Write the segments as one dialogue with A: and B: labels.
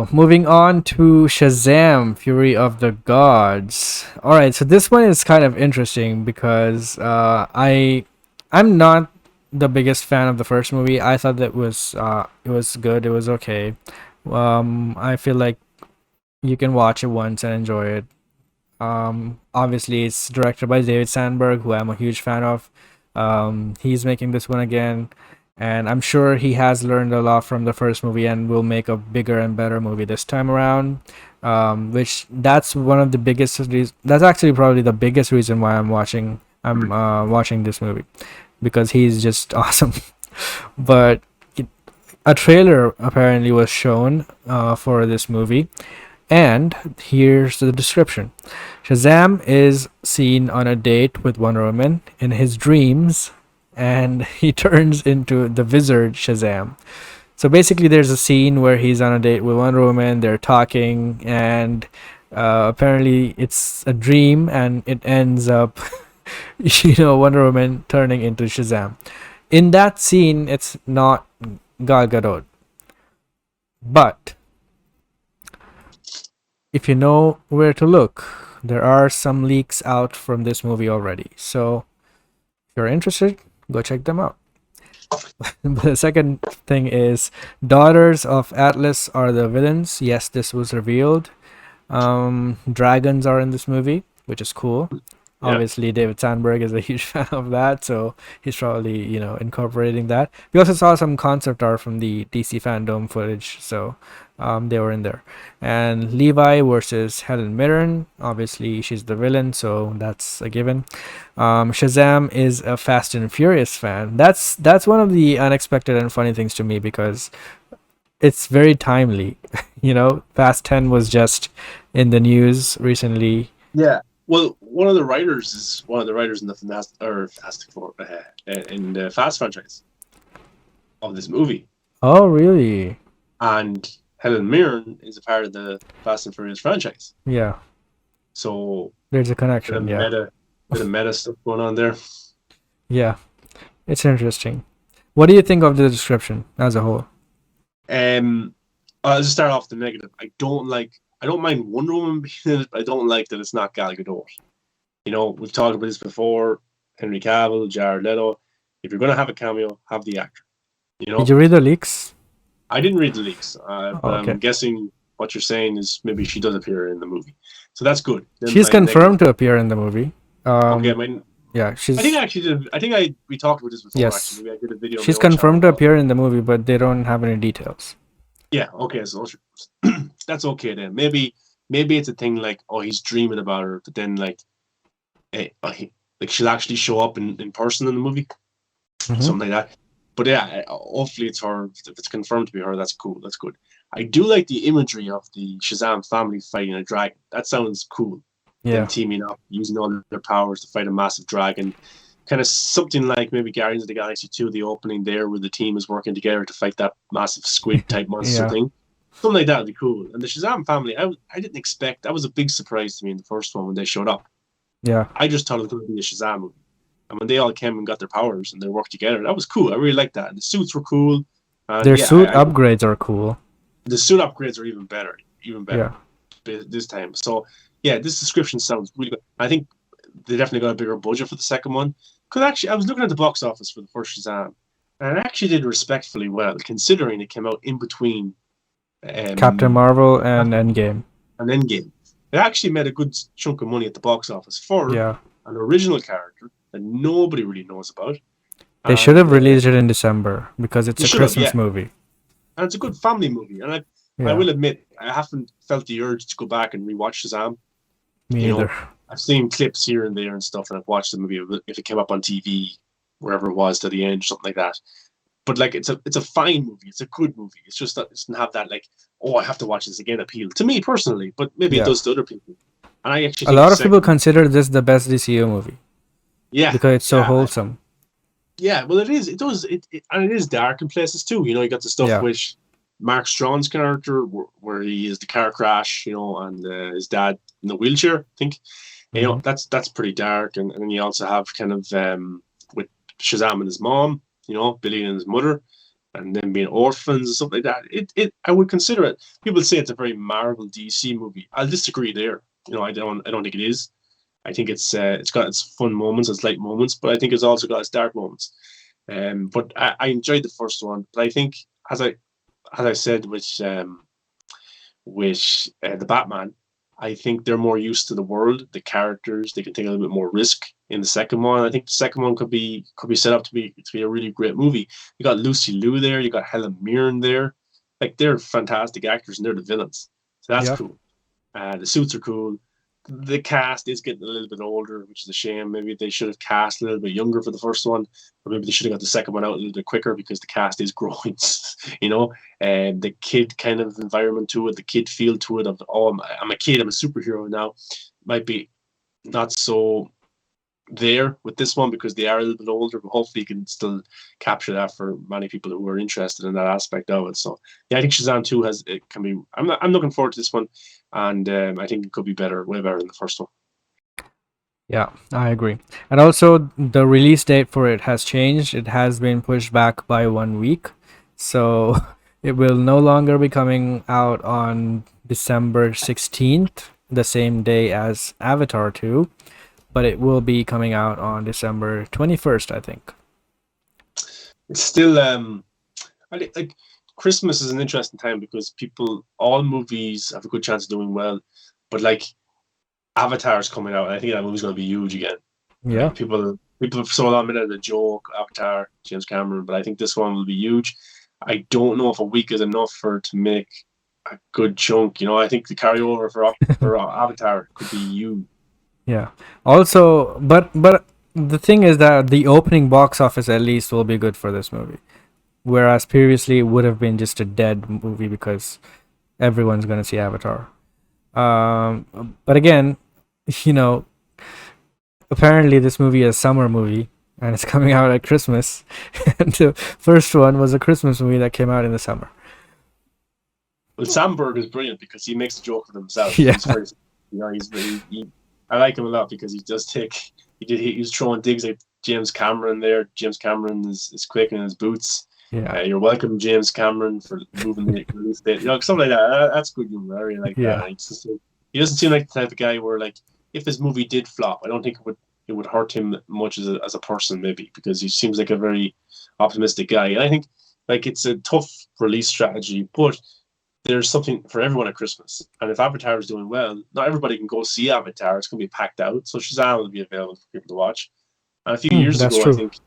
A: So, moving on to Shazam, Fury of the Gods. All right, so this one is kind of interesting because I'm not the biggest fan of the first movie. I thought that it was good. It was okay. I feel like you can watch it once and enjoy it. Obviously, it's directed by David Sandberg, who I'm a huge fan of. He's making this one again, and I'm sure he has learned a lot from the first movie and will make a bigger and better movie this time around. Which that's one of the biggest reasons. That's actually probably the biggest reason why I'm watching this movie because he's just awesome. But a trailer apparently was shown for this movie, and here's the description. Shazam is seen on a date with Wonder Woman in his dreams, and he turns into the wizard Shazam. So basically, there's a scene where he's on a date with Wonder Woman, they're talking, and apparently it's a dream, and it ends up, Wonder Woman turning into Shazam. In that scene, it's not Gal Gadot. But if you know where to look, there are some leaks out from this movie already. So if you're interested, go check them out. The second thing is Daughters of Atlas are the villains. Yes, this was revealed. Dragons are in this movie, which is cool.
B: Yeah.
A: Obviously, David Sandberg is a huge fan of that, so he's probably, incorporating that. We also saw some concept art from the DC fandom footage, so they were in there. And Levi versus Helen Mirren. Obviously, she's the villain, so that's a given. Shazam is a Fast and Furious fan. That's one of the unexpected and funny things to me because it's very timely. Fast 10 was just in the news recently.
B: Yeah. Well, one of the writers is one of the writers in the in the Fast franchise of this movie,
A: Oh, really?
B: and Helen Mirren is a part of the Fast and Furious franchise.
A: Yeah,
B: So
A: there's a
B: bit of
A: connection. Yeah,
B: meta stuff going on there.
A: yeah, it's interesting. What do you think of the description as a whole?
B: I'll just start off the negative. I don't mind Wonder Woman being in it, but I don't like that it's not Gal Gadot. We've talked about this before. Henry Cavill, Jared Leto. If you're going to have a cameo, have the actor.
A: Did you read the leaks?
B: I didn't read the leaks, but
A: Okay.
B: I'm guessing what you're saying is maybe she does appear in the movie. So that's good. Then
A: She's
B: my
A: confirmed to appear in the movie.
B: Okay,
A: Yeah, she's
B: I think I actually did. We talked about this before.
A: Yes.
B: Actually, maybe I did a video. on
A: she's
B: my own
A: confirmed to
B: channel.
A: appear in the movie, but they don't have any details.
B: Yeah. Okay. So that's okay then. Maybe it's a thing like, oh, he's dreaming about her, but then she'll actually show up in person in the movie,
A: Mhm.
B: something like that. But yeah, hopefully it's her. If it's confirmed to be her, that's cool. That's good. I do like the imagery of the Shazam family fighting a dragon. That sounds cool.
A: Yeah,
B: Them teaming up, using all their powers to fight a massive dragon. Kind of something like maybe Guardians of the Galaxy 2, the opening there where the team is working together to fight that massive squid type monster
A: Yeah.
B: thing. Something like that would be cool. And the Shazam family, I didn't expect. That was a big surprise to me in the first one when they showed up.
A: yeah.
B: I just thought it was going to be a Shazam movie. And when they all came and got their powers and they worked together, that was cool. I really liked that. And the suits were cool. And
A: Their
B: yeah,
A: suit upgrades are cool.
B: the suit upgrades are even better.
A: Yeah,
B: This time. So yeah, this description sounds really good. I think they definitely got a bigger budget for the second one. Because actually, I was looking at the box office for the first Shazam, and it actually did respectfully well, considering it came out in between
A: Captain Marvel and Endgame.
B: and Endgame. It actually made a good chunk of money at the box office for
A: Yeah,
B: an original character that nobody really knows about.
A: they should have released it in December because it's
B: They
A: a
B: should have,
A: Christmas
B: yeah.
A: movie.
B: And it's a good family movie. And I
A: Yeah,
B: will admit, I haven't felt the urge to go back and rewatch Shazam.
A: me
B: you know,
A: either.
B: I've seen clips here and there and stuff, and I've watched the movie if it came up on TV, wherever it was, to the end, something like that. But like, it's a fine movie. It's a good movie. It's just that it doesn't have that like, oh, I have to watch this again appeal to me personally. But maybe
A: Yeah.
B: it does to other people. And I actually
A: A
B: think
A: lot
B: the
A: of people
B: second-
A: consider this the best DCU movie
B: yeah,
A: because it's so
B: yeah,
A: wholesome.
B: yeah. Well, it is. It does. And it is dark in places too. You got the stuff
A: Yeah.
B: with Mark Strong's character where he is the car crash, and his dad in the wheelchair. I think.
A: Mhm.
B: That's pretty dark, and then you also have kind of with Shazam and his mom, Billy and his mother. and them being orphans and stuff like that. I would consider it. People say it's a very Marvel DC movie. I'll disagree there. I don't think it is. I think it's got its fun moments, its light moments, but I think it's also got its dark moments. But I enjoyed the first one. But I think, as I said, with the Batman, I think they're more used to the world, the characters. They can take a little bit more risk in the second one. I think the second one could be set up to be a really great movie. You got Lucy Liu there. You got Helen Mirren there. Like, they're fantastic actors, and they're the villains. So that's
A: Yeah.
B: cool. The suits are cool. The cast is getting a little bit older, which is a shame. Maybe they should have cast a little bit younger for the first one, or maybe they should have got the second one out a little bit quicker because the cast is growing, and the kid kind of environment to it, the kid feel to it of, oh, I'm a kid, I'm a superhero now, might be not so there with this one because they are a little bit older, but hopefully you can still capture that for many people who are interested in that aspect of it. So yeah, I think Shazam 2 has it can be. I'm looking forward to this one, and I think it could be better, way better than the first one.
A: Yeah, I agree. And also, the release date for it has changed. It has been pushed back by 1 week. So it will no longer be coming out on December 16th, the same day as Avatar 2, but it will be coming out on December 21st, I think.
B: It's still like Christmas is an interesting time because all movies have a good chance of doing well, but like Avatar's coming out, and I think that movie's going to be huge again.
A: Yeah.
B: Like, people have so long been at the joke, Avatar, James Cameron, but I think this one will be huge. I don't know if a week is enough to make a good chunk. I think the carryover for Avatar could be huge.
A: Yeah. Also, but the thing is that the opening box office at least will be good for this movie, whereas previously it would have been just a dead movie because everyone's gonna see Avatar. But again, you know, apparently this movie is a summer movie and it's coming out at Christmas, and the first one was a Christmas movie that came out in the summer.
B: Well, Sam Berg is brilliant because he makes the joke for himself.
A: Yeah.
B: He's very, I like him a lot because he does he's throwing digs at James Cameron there. James Cameron is quick in his boots.
A: Yeah.
B: You're welcome, James Cameron, for moving the release date. Something like that. That's good humor. I really like
A: Yeah.
B: that. He doesn't seem like the type of guy where, like, if his movie did flop, I don't think it would hurt him much as a person, maybe, because he seems like a very optimistic guy. And I think, like, it's a tough release strategy, but there's something for everyone at Christmas. And if Avatar is doing well, not everybody can go see Avatar. It's going to be packed out. So Shazam will be available for people to watch. And a few years
A: That's
B: ago, I
A: true.
B: think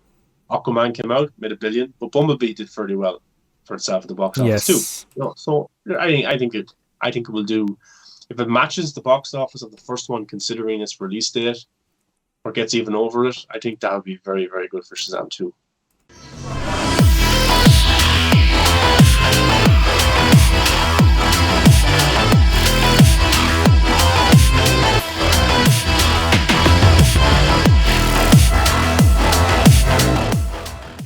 B: Aquaman came out, made $1 billion, but Bumblebee did fairly well for itself at the box office too.
A: Yes.
B: So I think it will do. If it matches the box office of the first one, considering its release date, or gets even over it, I think that would be very, very good for Shazam 2.